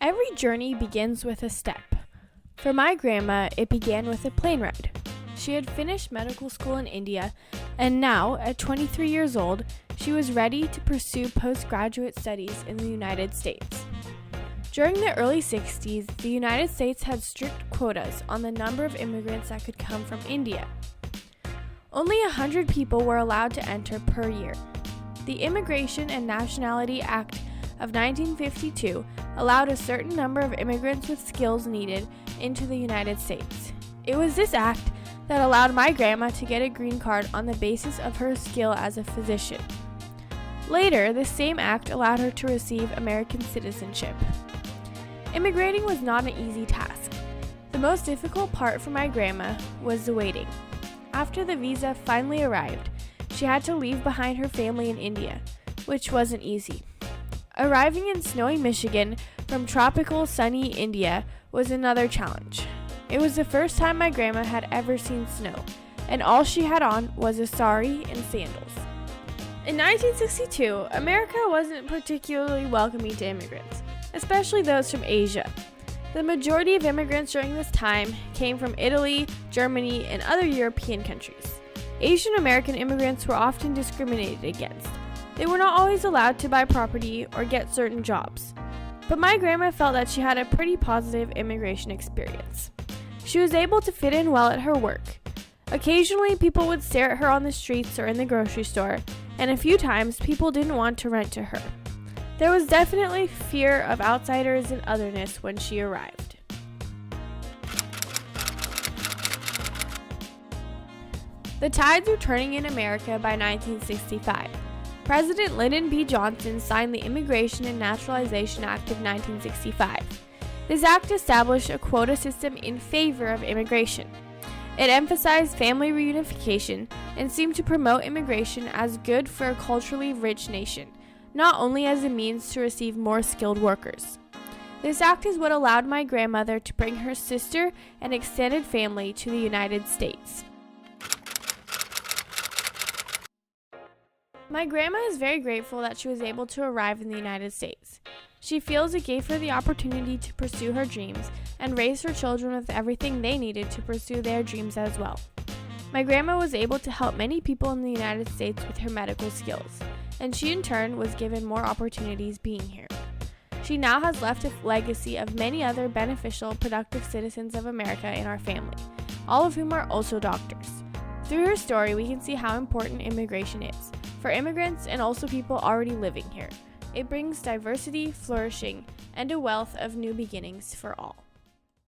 Every journey begins with a step. For my grandma, it began with a plane ride. She had finished medical school in India, and now, at 23 years old, she was ready to pursue postgraduate studies in the United States. During the early 60s, the United States had strict quotas on the number of immigrants that could come from India. Only 100 people were allowed to enter per year. The Immigration and Nationality Act of 1952 allowed a certain number of immigrants with skills needed into the United States. It was this act that allowed my grandma to get a green card on the basis of her skill as a physician. Later, the same act allowed her to receive American citizenship. Immigrating was not an easy task. The most difficult part for my grandma was the waiting. After the visa finally arrived, she had to leave behind her family in India, which wasn't easy. Arriving in snowy Michigan from tropical sunny India was another challenge. It was the first time my grandma had ever seen snow, and all she had on was a sari and sandals. In 1962, America wasn't particularly welcoming to immigrants, especially those from Asia. The majority of immigrants during this time came from Italy, Germany, and other European countries. Asian American immigrants were often discriminated against. They were not always allowed to buy property or get certain jobs. But my grandma felt that she had a pretty positive immigration experience. She was able to fit in well at her work. Occasionally, people would stare at her on the streets or in the grocery store, and a few times, people didn't want to rent to her. There was definitely fear of outsiders and otherness when she arrived. The tides were turning in America by 1965. President Lyndon B. Johnson signed the Immigration and Naturalization Act of 1965. This act established a quota system in favor of immigration. It emphasized family reunification and seemed to promote immigration as good for a culturally rich nation, not only as a means to receive more skilled workers. This act is what allowed my grandmother to bring her sister and extended family to the United States. My grandma is very grateful that she was able to arrive in the United States. She feels it gave her the opportunity to pursue her dreams and raise her children with everything they needed to pursue their dreams as well. My grandma was able to help many people in the United States with her medical skills, and she in turn was given more opportunities being here. She now has left a legacy of many other beneficial, productive citizens of America in our family, all of whom are also doctors. Through her story, we can see how important immigration is for immigrants and also people already living here. It brings diversity, flourishing, and a wealth of new beginnings for all.